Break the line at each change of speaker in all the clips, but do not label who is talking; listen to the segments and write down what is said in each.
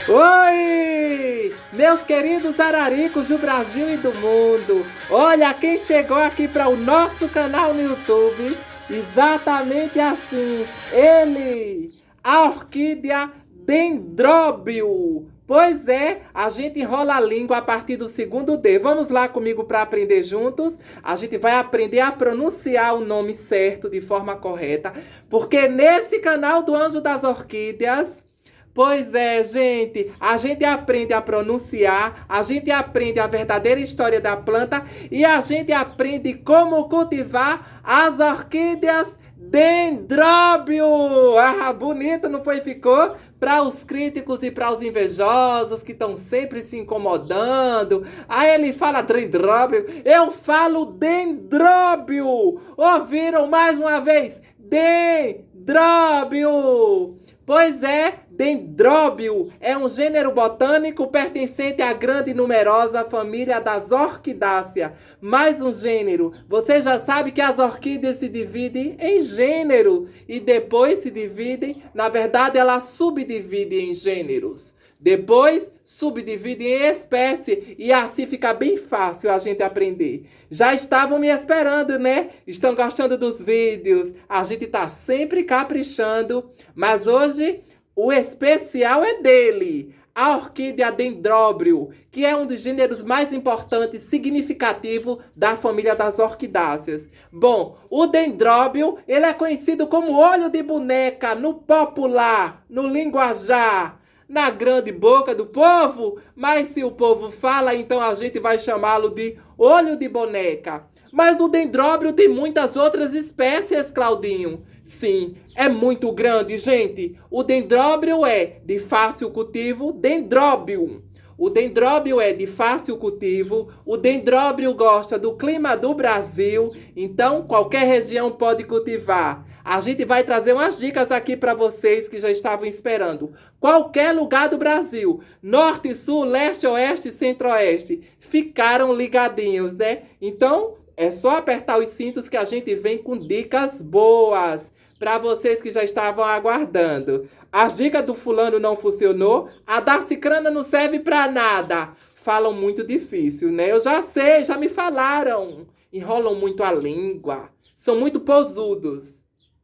Oi, meus queridos araricos do Brasil e do mundo. Olha quem chegou aqui para o nosso canal no YouTube. Exatamente assim, ele, a orquídea Dendróbio. Pois é, a gente enrola a língua a partir do segundo D. Vamos lá comigo para aprender juntos? A gente vai aprender a pronunciar o nome certo de forma correta, porque nesse canal do Anjo das Orquídeas, pois é, gente, a gente aprende a pronunciar, a gente aprende a verdadeira história da planta e a gente aprende como cultivar as orquídeas Dendróbio. Ah, bonito, não foi? Ficou? Para os críticos e para os invejosos que estão sempre se incomodando. Aí ele fala Dendróbio, eu falo Dendróbio. Ouviram mais uma vez? Dendróbio. Pois é, Dendróbio é um gênero botânico pertencente à grande e numerosa família das orquidáceas. Mais um gênero. Você já sabe que as orquídeas se dividem em gênero e depois se dividem, na verdade, elas subdividem em gêneros. Depois subdivide em espécie e assim fica bem fácil a gente aprender. Já estavam me esperando, né? Estão gostando dos vídeos? A gente tá sempre caprichando, mas hoje o especial é dele, a orquídea Dendróbio, que é um dos gêneros mais importantes e significativos da família das orquidáceas. Bom, o Dendróbio, ele é conhecido como olho de boneca no popular, no linguajar, na grande boca do povo, mas se o povo fala, então a gente vai chamá-lo de olho de boneca. Mas o Dendróbio tem muitas outras espécies, Claudinho. Sim, é muito grande, gente. O Dendróbio é de fácil cultivo, Dendróbio. O Dendróbio é de fácil cultivo, o Dendróbio gosta do clima do Brasil, então qualquer região pode cultivar. A gente vai trazer umas dicas aqui para vocês que já estavam esperando. Qualquer lugar do Brasil, norte, sul, leste, oeste, centro-oeste, ficaram ligadinhos, né? Então é só apertar os cintos que a gente vem com dicas boas para vocês que já estavam aguardando. A dica do fulano não funcionou, a da cicrana não serve para nada. Falam muito difícil, né? Eu já sei, já me falaram. Enrolam muito a língua, são muito posudos.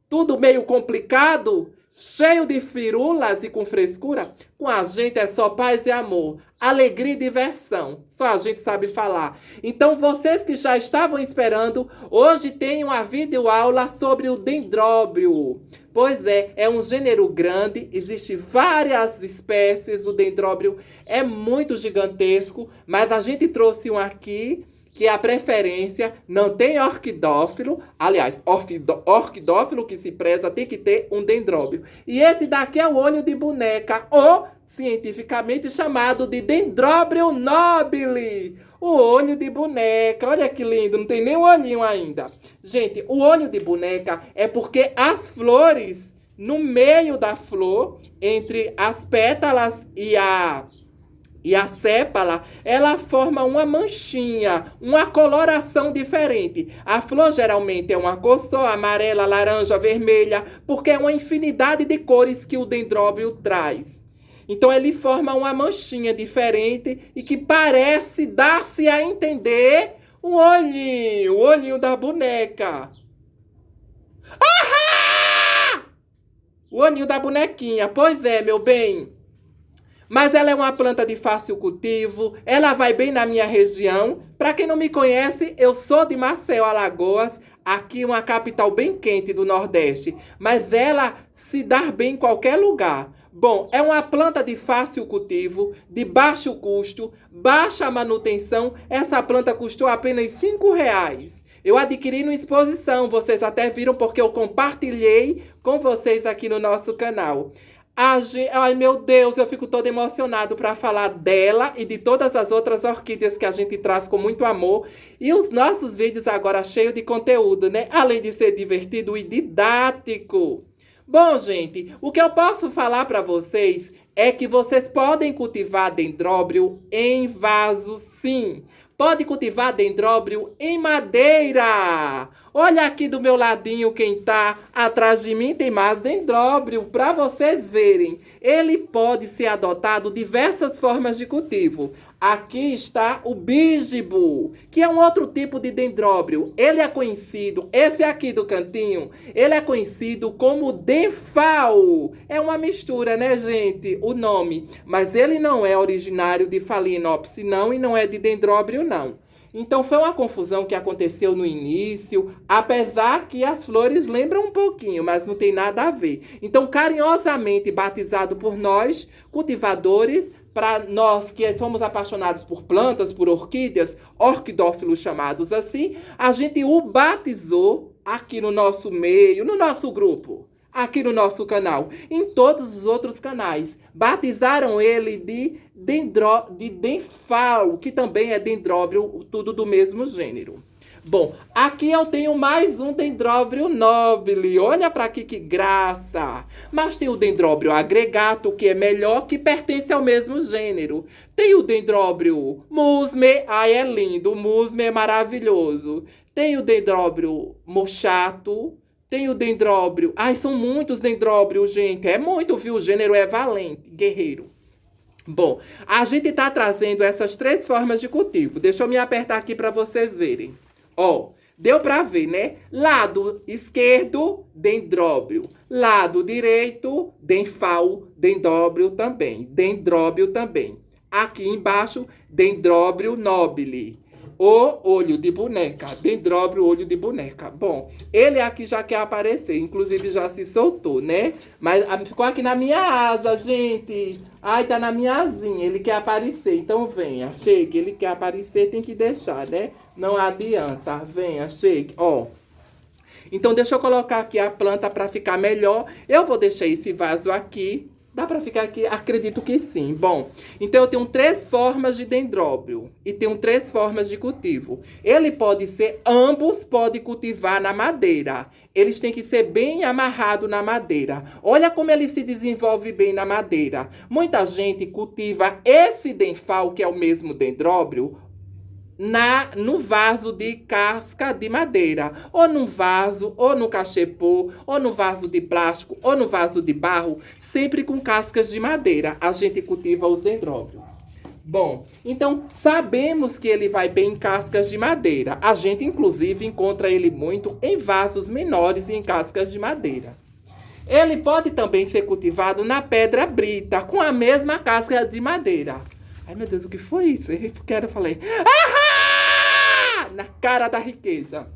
Tudo meio complicado, cheio de firulas e com frescura. Com a gente é só paz e amor, alegria e diversão. Só a gente sabe falar. Então, vocês que já estavam esperando, hoje tem uma videoaula sobre o Dendróbio. Pois é um gênero grande, existem várias espécies, o Dendróbio é muito gigantesco, mas a gente trouxe um aqui que a preferência não tem orquidófilo, aliás, orquidófilo que se preza tem que ter um Dendróbio. E esse daqui é o olho de boneca, ou cientificamente chamado de Dendróbio nobile. O olho de boneca, olha que lindo, não tem nem um olhinho ainda. Gente, o olho de boneca é porque as flores, no meio da flor, entre as pétalas e a sépala, ela forma uma manchinha, uma coloração diferente. A flor geralmente é uma cor só, amarela, laranja, vermelha, porque é uma infinidade de cores que o Dendróbio traz. Então ele forma uma manchinha diferente e que parece dar-se a entender um olhinho, o olhinho da boneca. Ahá! O olhinho da bonequinha, pois é, meu bem. Mas ela é uma planta de fácil cultivo, ela vai bem na minha região. Para quem não me conhece, eu sou de Maceió, Alagoas, aqui uma capital bem quente do Nordeste. Mas ela se dá bem em qualquer lugar. Bom, é uma planta de fácil cultivo, de baixo custo, baixa manutenção. Essa planta custou apenas R$ 5. Eu adquiri no exposição, vocês até viram porque eu compartilhei com vocês aqui no nosso canal. Ai, meu Deus, eu fico todo emocionado para falar dela e de todas as outras orquídeas que a gente traz com muito amor. E os nossos vídeos agora cheios de conteúdo, né? Além de ser divertido e didático. Bom, gente, o que eu posso falar para vocês é que vocês podem cultivar Dendróbio em vaso, sim. Pode cultivar Dendróbio em madeira. Olha aqui do meu ladinho quem tá atrás de mim tem mais Dendróbio para vocês verem. Ele pode ser adotado diversas formas de cultivo. Aqui está o bigibo, que é um outro tipo de dendróbio. Ele é conhecido, esse aqui do cantinho, ele é conhecido como denfal. É uma mistura, né, gente? O nome. Mas ele não é originário de Phalaenopsis, não, e não é de dendróbio, não. Então foi uma confusão que aconteceu no início, apesar que as flores lembram um pouquinho, mas não tem nada a ver. Então, carinhosamente batizado por nós, cultivadores, para nós que somos apaixonados por plantas, por orquídeas, orquidófilos chamados assim, a gente o batizou aqui no nosso meio, no nosso grupo, aqui no nosso canal, em todos os outros canais. Batizaram ele de denfal, que também é dendróbio, tudo do mesmo gênero. Bom, aqui eu tenho mais um dendróbio nobile. Olha para aqui que graça. Mas tem o dendróbio agregato, que é melhor, que pertence ao mesmo gênero. Tem o dendróbio musme. Ai, é lindo. O musme é maravilhoso. Tem o dendróbio mochato. Tem o dendróbio... Ai, são muitos dendróbios, gente. É muito, viu? O gênero é valente, guerreiro. Bom, a gente tá trazendo essas 3 formas de cultivo. Deixa eu me apertar aqui para vocês verem. Ó, deu para ver, né? Lado esquerdo, dendróbio. Lado direito, denfal, dendróbio também. Dendróbio também. Aqui embaixo, dendróbio nobile. O olho de boneca. Dendróbio, olho de boneca. Bom, ele aqui já quer aparecer. Inclusive, já se soltou, né? Mas ficou aqui na minha asa, gente. Ai, tá na minha asinha. Ele quer aparecer. Então, venha, chegue. Ele quer aparecer, tem que deixar, né? Não adianta. Venha, chegue. Ó. Então, deixa eu colocar aqui a planta para ficar melhor. Eu vou deixar esse vaso aqui. Dá para ficar aqui? Acredito que sim. Bom, então eu tenho 3 formas de dendróbio e tenho 3 formas de cultivo. Ele pode ser, ambos podem cultivar na madeira. Eles têm que ser bem amarrados na madeira. Olha como ele se desenvolve bem na madeira. Muita gente cultiva esse denfal, que é o mesmo dendróbio, no vaso de casca de madeira, ou no vaso, ou no cachepô, ou no vaso de plástico, ou no vaso de barro, sempre com cascas de madeira. A gente cultiva os dendróbios. Bom, então sabemos que ele vai bem em cascas de madeira. A gente, inclusive, encontra ele muito em vasos menores e em cascas de madeira. Ele pode também ser cultivado na pedra brita, com a mesma casca de madeira. Ai, meu Deus, o que foi isso? Eu falei... Ahá! Na cara da riqueza.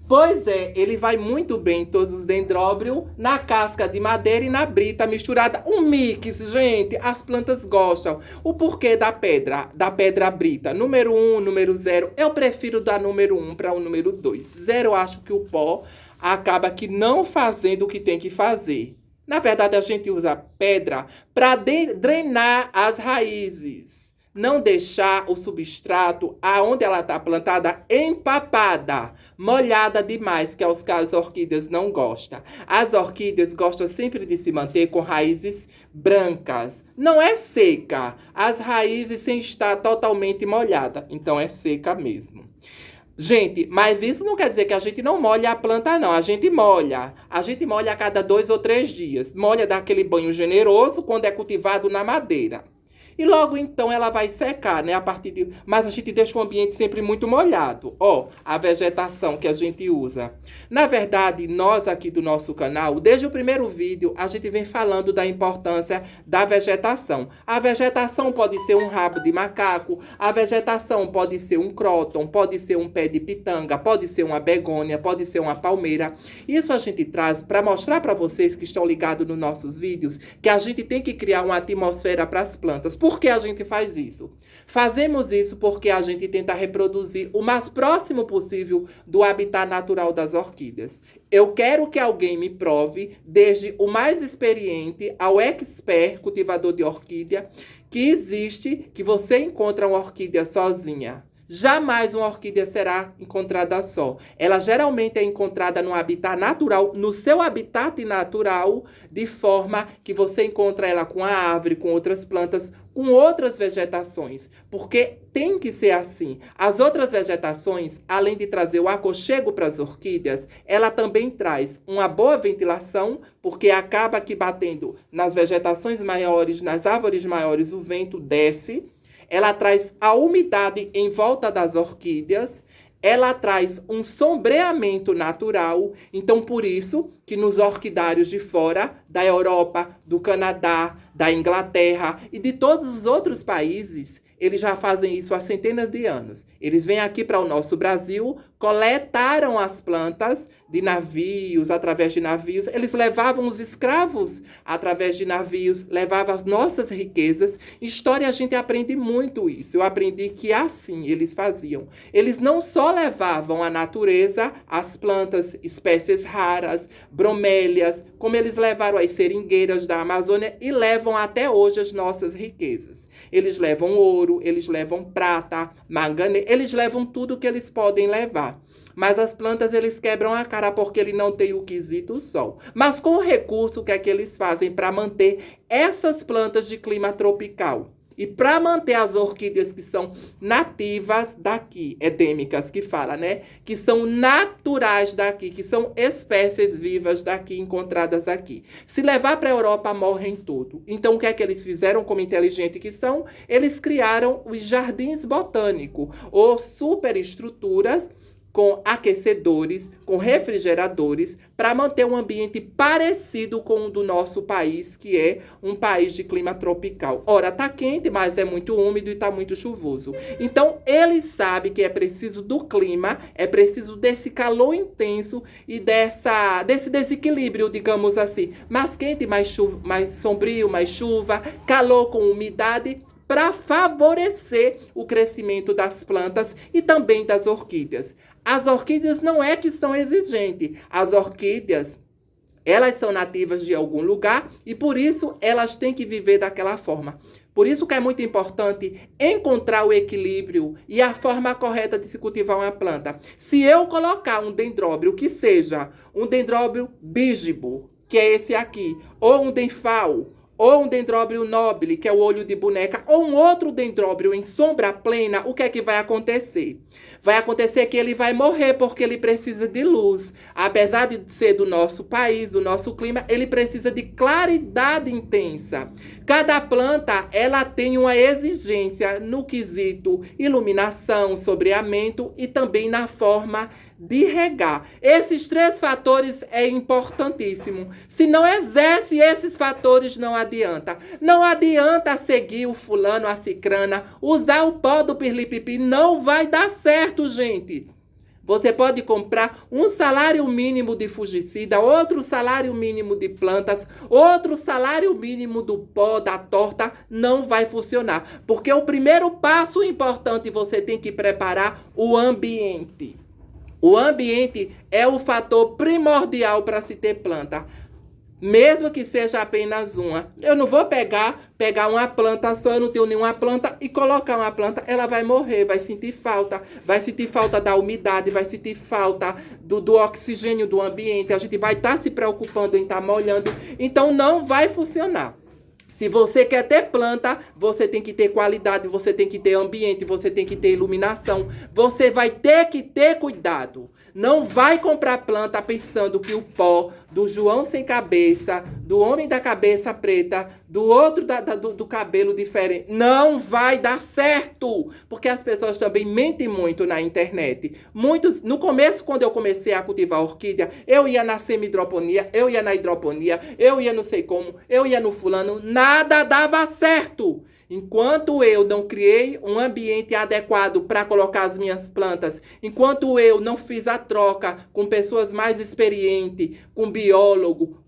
Pois é, ele vai muito bem, todos os dendróbios, na casca de madeira e na brita misturada. Um mix, gente, as plantas gostam. O porquê da pedra brita? Número 1, número 0. Eu prefiro dar número 1 para o número 2. 0, eu acho que o pó acaba que não fazendo o que tem que fazer. Na verdade, a gente usa pedra para drenar as raízes. Não deixar o substrato, aonde ela está plantada, empapada, molhada demais, que é os que as orquídeas não gostam. As orquídeas gostam sempre de se manter com raízes brancas. Não é seca, as raízes sem estar totalmente molhada. Então, é seca mesmo. Gente, mas isso não quer dizer que a gente não molha a planta, não. A gente molha. A gente molha a cada 2 ou 3 dias. Molha daquele banho generoso quando é cultivado na madeira. E logo então ela vai secar, né? Mas a gente deixa o ambiente sempre muito molhado. Ó, a vegetação que a gente usa. Na verdade, nós aqui do nosso canal, desde o primeiro vídeo, a gente vem falando da importância da vegetação. A vegetação pode ser um rabo de macaco, a vegetação pode ser um cróton, pode ser um pé de pitanga, pode ser uma begônia, pode ser uma palmeira. Isso a gente traz para mostrar para vocês que estão ligados nos nossos vídeos que a gente tem que criar uma atmosfera para as plantas. Por que a gente faz isso? Fazemos isso porque a gente tenta reproduzir o mais próximo possível do habitat natural das orquídeas. Eu quero que alguém me prove, desde o mais experiente ao expert cultivador de orquídea, que existe, que você encontra uma orquídea sozinha. jamais uma orquídea será encontrada só. Ela geralmente é encontrada no habitat natural, no seu habitat natural, de forma que você encontra ela com a árvore, com outras plantas, com outras vegetações, porque tem que ser assim. As outras vegetações, além de trazer o aconchego para as orquídeas, ela também traz uma boa ventilação, porque acaba aqui batendo nas vegetações maiores, nas árvores maiores, o vento desce. Ela traz a umidade em volta das orquídeas. Ela traz um sombreamento natural, então por isso que nos orquidários de fora, da Europa, do Canadá, da Inglaterra e de todos os outros países, eles já fazem isso há centenas de anos. Eles vêm aqui para o nosso Brasil, coletaram as plantas de navios, através de navios. Eles levavam os escravos através de navios, levavam as nossas riquezas. Em história a gente aprende muito isso. Eu aprendi que assim eles faziam. Eles não só levavam a natureza, as plantas, espécies raras, bromélias, como eles levaram as seringueiras da Amazônia e levam até hoje as nossas riquezas. Eles levam ouro, eles levam prata, manganês, eles levam tudo que eles podem levar. Mas as plantas, eles quebram a cara porque ele não tem o quesito sol. Mas com o recurso, o que é que eles fazem para manter essas plantas de clima tropical? E para manter as orquídeas que são nativas daqui, endêmicas que fala, né? Que são naturais daqui, que são espécies vivas daqui, encontradas aqui. Se levar para a Europa, morrem tudo. Então, o que é que eles fizeram como inteligente que são? Eles criaram os jardins botânicos, ou superestruturas, com aquecedores, com refrigeradores, para manter um ambiente parecido com o do nosso país, que é um país de clima tropical. Ora, tá quente, mas é muito úmido e tá muito chuvoso. Então, ele sabe que é preciso do clima, é preciso desse calor intenso e desse desequilíbrio, digamos assim. Mais quente, mais chuva, mais sombrio, mais chuva, calor com umidade, para favorecer o crescimento das plantas e também das orquídeas. As orquídeas não é que são exigentes. As orquídeas, elas são nativas de algum lugar e por isso elas têm que viver daquela forma. Por isso que é muito importante encontrar o equilíbrio e a forma correta de se cultivar uma planta. Se eu colocar um dendróbio, que seja um dendróbio bígibo, que é esse aqui, ou um denfal, ou um dendróbio nobile, que é o olho de boneca, ou um outro dendróbio em sombra plena, o que é que vai acontecer? Vai acontecer que ele vai morrer porque ele precisa de luz. Apesar de ser do nosso país, do nosso clima, ele precisa de claridade intensa. Cada planta, ela tem uma exigência no quesito iluminação, sombreamento e também na forma de regar. Esses 3 fatores é importantíssimo. Se não exerce esses fatores, não adianta. Não adianta seguir o fulano, a cicrana, usar o pó do pirlipipi. Não vai dar certo, gente. Você pode comprar um salário mínimo de fungicida, outro salário mínimo de plantas, outro salário mínimo do pó, da torta, não vai funcionar. Porque o primeiro passo importante, você tem que preparar o ambiente. O ambiente é o fator primordial para se ter planta. Mesmo que seja apenas uma. Eu não vou pegar uma planta só, eu não tenho nenhuma planta, e colocar uma planta, ela vai morrer, vai sentir falta da umidade, vai sentir falta do oxigênio do ambiente, a gente vai estar se preocupando em estar molhando, então não vai funcionar. Se você quer ter planta, você tem que ter qualidade, você tem que ter ambiente, você tem que ter iluminação. Você vai ter que ter cuidado. Não vai comprar planta pensando que o pó do João sem cabeça, do homem da cabeça preta, do outro do cabelo diferente, não vai dar certo. Porque as pessoas também mentem muito na internet. Muitos, no começo, quando eu comecei a cultivar orquídea, eu ia na semi-hidroponia, eu ia na hidroponia, eu ia não sei como, eu ia no fulano, nada dava certo. Enquanto eu não criei um ambiente adequado para colocar as minhas plantas, enquanto eu não fiz a troca com pessoas mais experientes, com biólogo,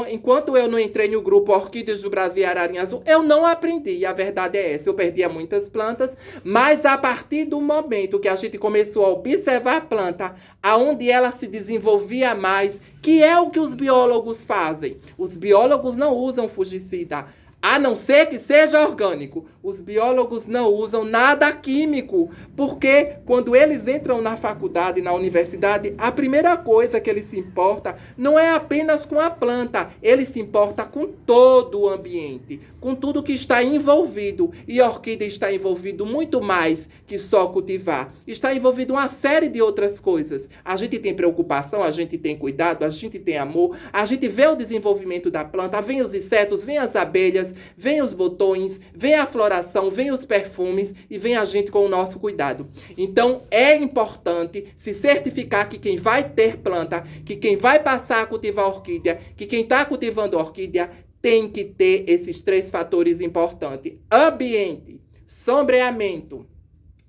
enquanto eu não entrei no grupo Orquídeas do Brasil Ararinha Azul, eu não aprendi. A verdade é essa, eu perdia muitas plantas, mas a partir do momento que a gente começou a observar a planta, aonde ela se desenvolvia mais, que é o que os biólogos fazem. Os biólogos não usam fungicida. A não ser que seja orgânico. Os biólogos não usam nada químico, porque quando eles entram na faculdade, na universidade, a primeira coisa que eles se importam não é apenas com a planta, eles se importam com todo o ambiente, com tudo que está envolvido. E a orquídea está envolvido muito mais que só cultivar. Está envolvido uma série de outras coisas. A gente tem preocupação, a gente tem cuidado, a gente tem amor, a gente vê o desenvolvimento da planta, vem os insetos, vem as abelhas, vem os botões, vem a floração, vem os perfumes e vem a gente com o nosso cuidado. Então, é importante se certificar que quem vai ter planta, que quem vai passar a cultivar orquídea, que quem está cultivando orquídea tem que ter esses 3 fatores importantes. Ambiente, sombreamento,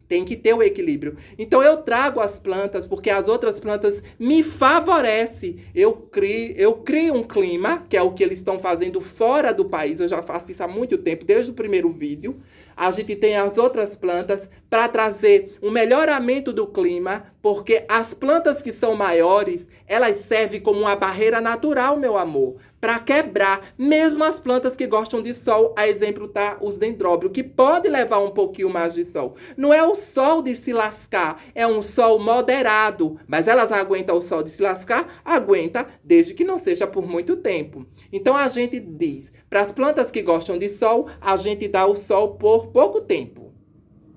tem que ter o equilíbrio. Então, eu trago as plantas porque as outras plantas me favorecem. Eu crio um clima, que é o que eles estão fazendo fora do país. Eu já faço isso há muito tempo, desde o primeiro vídeo. A gente tem as outras plantas para trazer um melhoramento do clima, porque as plantas que são maiores, elas servem como uma barreira natural, meu amor, para quebrar mesmo as plantas que gostam de sol. A exemplo tá os dendróbios, que pode levar um pouquinho mais de sol. Não é o sol de se lascar, é um sol moderado, mas elas aguentam o sol de se lascar? Aguenta, desde que não seja por muito tempo. Então a gente diz, para as plantas que gostam de sol, a gente dá o sol por pouco tempo.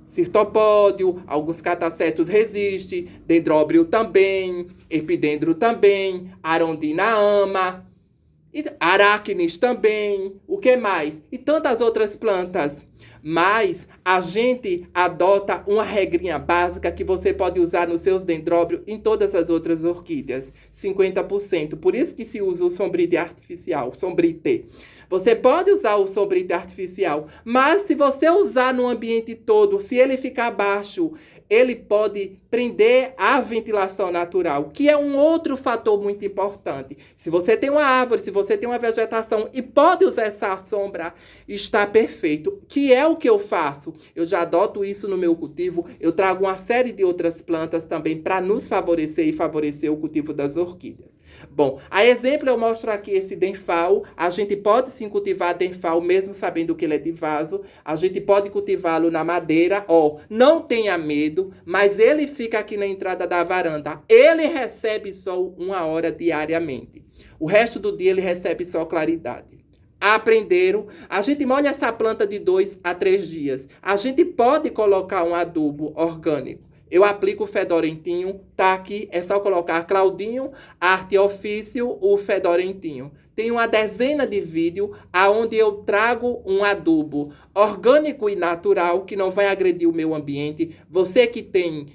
Cirtopódio, alguns catacetos resistem, dendróbio também, epidendro também, arondina ama, aracnes também, o que mais? E tantas outras plantas. Mas a gente adota uma regrinha básica que você pode usar nos seus dendróbios em todas as outras orquídeas. 50%. Por isso que se usa o sombrite artificial, sombrite. Você pode usar o sombrite artificial, mas se você usar no ambiente todo, se ele ficar baixo, ele pode prender a ventilação natural, que é um outro fator muito importante. Se você tem uma árvore, se você tem uma vegetação e pode usar essa sombra, está perfeito. Que é o que eu faço? Eu já adoto isso no meu cultivo, eu trago uma série de outras plantas também para nos favorecer e favorecer o cultivo das orquídeas. Bom, a exemplo eu mostro aqui esse denfal. A gente pode sim cultivar denfal mesmo sabendo que ele é de vaso. A gente pode cultivá-lo na madeira, não tenha medo, mas ele fica aqui na entrada da varanda. Ele recebe sol 1 hora diariamente. O resto do dia ele recebe só claridade. Aprenderam? A gente molha essa planta de 2 a 3 dias. A gente pode colocar um adubo orgânico. Eu aplico o fedorentinho, tá aqui, é só colocar Claudinho, arte e ofício, o fedorentinho. Tem uma dezena de vídeos onde eu trago um adubo orgânico e natural que não vai agredir o meio ambiente. Você que tem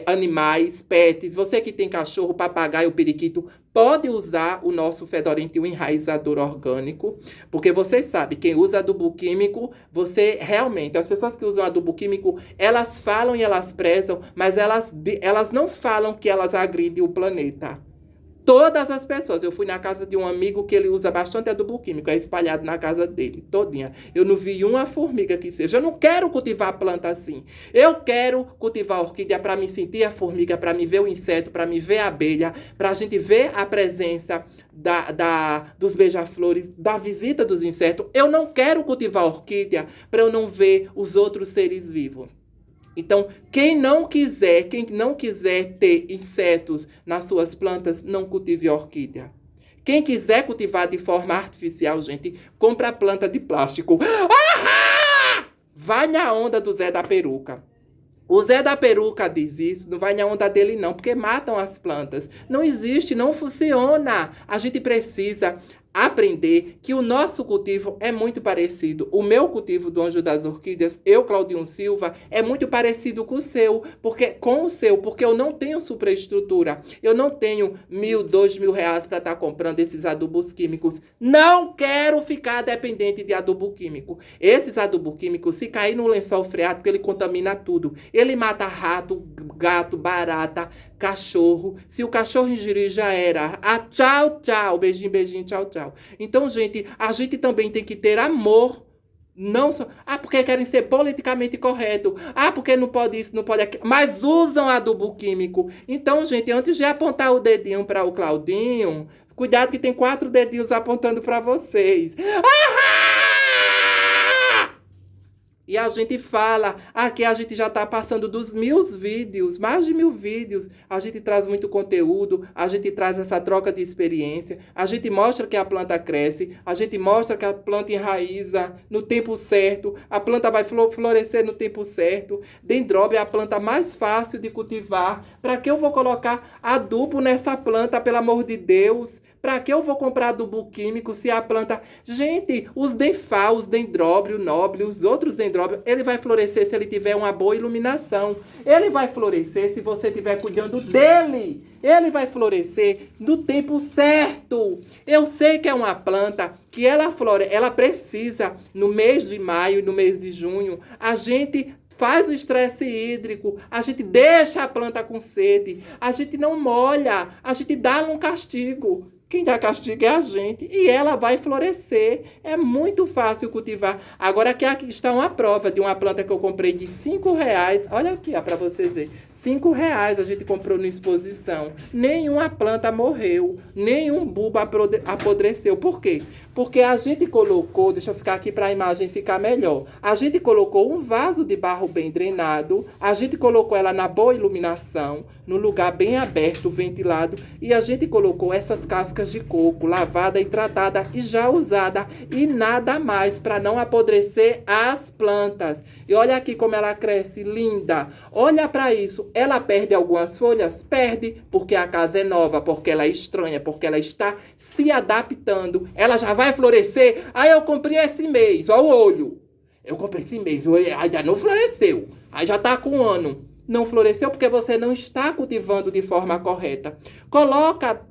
animais, pets, você que tem cachorro, papagaio, periquito, pode usar o nosso fedorentinho enraizador orgânico, porque você sabe, quem usa adubo químico, você realmente, as pessoas que usam adubo químico, elas falam e elas prezam, mas elas não falam que elas agridem o planeta. Todas as pessoas. Eu fui na casa de um amigo que ele usa bastante adubo químico, é espalhado na casa dele, todinha. Eu não vi uma formiga que seja. Eu não quero cultivar planta assim. Eu quero cultivar orquídea para me sentir a formiga, para me ver o inseto, para me ver a abelha, para a gente ver a presença dos beija-flores, da visita dos insetos. Eu não quero cultivar orquídea para eu não ver os outros seres vivos. Então, quem não quiser ter insetos nas suas plantas, não cultive orquídea. Quem quiser cultivar de forma artificial, gente, compra planta de plástico. Ahá! Vai na onda do Zé da Peruca. O Zé da Peruca diz isso, não vai na onda dele não, porque matam as plantas. Não existe, não funciona. A gente precisa aprender que o nosso cultivo é muito parecido. O meu cultivo do Anjo das Orquídeas, eu, Claudinho Silva, é muito parecido com o seu, porque eu não tenho superestrutura. Eu não tenho 1.000, 2.000 reais para estar comprando esses adubos químicos. Não quero ficar dependente de adubo químico. Esses adubos químicos, se cair no lençol freático, ele contamina tudo. Ele mata rato, gato, barata, cachorro. Se o cachorro ingerir, já era. Tchau, tchau. Beijinho, beijinho, tchau, tchau. Então, gente, a gente também tem que ter amor. Não só... porque querem ser politicamente correto. Porque não pode isso, não pode aquilo. Mas usam adubo químico. Então, gente, antes de apontar o dedinho para o Claudinho, cuidado que tem 4 dedinhos apontando para vocês. E a gente fala, aqui a gente já está passando dos 1000 vídeos, mais de 1000 vídeos. A gente traz muito conteúdo, a gente traz essa troca de experiência, a gente mostra que a planta cresce, a gente mostra que a planta enraiza no tempo certo, a planta vai florescer no tempo certo. Dendróbio é a planta mais fácil de cultivar. Para que eu vou colocar adubo nessa planta, pelo amor de Deus? Para que eu vou comprar adubo químico se a planta... Gente, os denfal, os dendróbio nobre, os outros dendróbios, ele vai florescer se ele tiver uma boa iluminação. Ele vai florescer se você estiver cuidando dele. Ele vai florescer no tempo certo. Eu sei que é uma planta que ela precisa, no mês de maio e no mês de junho, a gente... faz o estresse hídrico, a gente deixa a planta com sede, a gente não molha, a gente dá um castigo. Quem dá castigo é a gente. E ela vai florescer. É muito fácil cultivar. Agora aqui está uma prova de uma planta que eu comprei de R$5. Olha aqui, para vocês verem. R$5 a gente comprou na exposição. Nenhuma planta morreu. Nenhum bulbo apodreceu. Por quê? Porque a gente colocou... Deixa eu ficar aqui para a imagem ficar melhor. A gente colocou um vaso de barro bem drenado. A gente colocou ela na boa iluminação. No lugar bem aberto, ventilado. E a gente colocou essas cascas de coco lavada e tratada e já usada. E nada mais para não apodrecer as plantas. E olha aqui como ela cresce, linda. Olha para isso. Ela perde algumas folhas? Perde, porque a casa é nova, porque ela é estranha, porque ela está se adaptando. Ela já vai florescer. Aí eu comprei esse mês, ó o olho. Eu comprei esse mês, aí já não floresceu. Aí já tá com um ano. Não floresceu porque você não está cultivando de forma correta. Coloca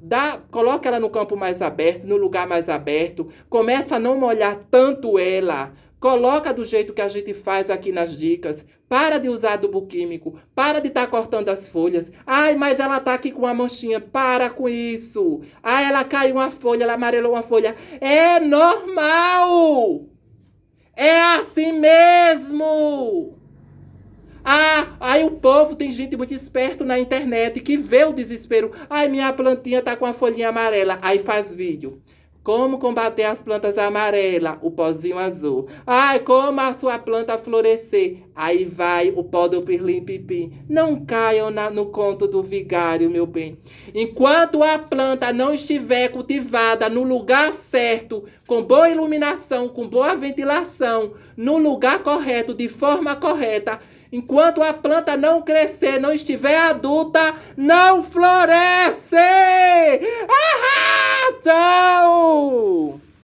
ela no campo mais aberto, no lugar mais aberto. Começa a não molhar tanto ela. Coloca do jeito que a gente faz aqui nas dicas. Para de usar adubo químico. Para de estar cortando as folhas. Ai, mas ela tá aqui com uma manchinha. Para com isso. Ai, ela caiu uma folha, ela amarelou uma folha. É normal. É assim mesmo. Ah, aí o povo, tem gente muito esperto na internet que vê o desespero. Ai, minha plantinha tá com a folhinha amarela. Aí faz vídeo. Como combater as plantas amarelas? O pozinho azul. Ai, como a sua planta florescer? Aí vai o pó do pirlim-pipim. Não caiam no conto do vigário, meu bem. Enquanto a planta não estiver cultivada no lugar certo, com boa iluminação, com boa ventilação, no lugar correto, de forma correta, enquanto a planta não crescer, não estiver adulta, não floresce! Ah, tchau!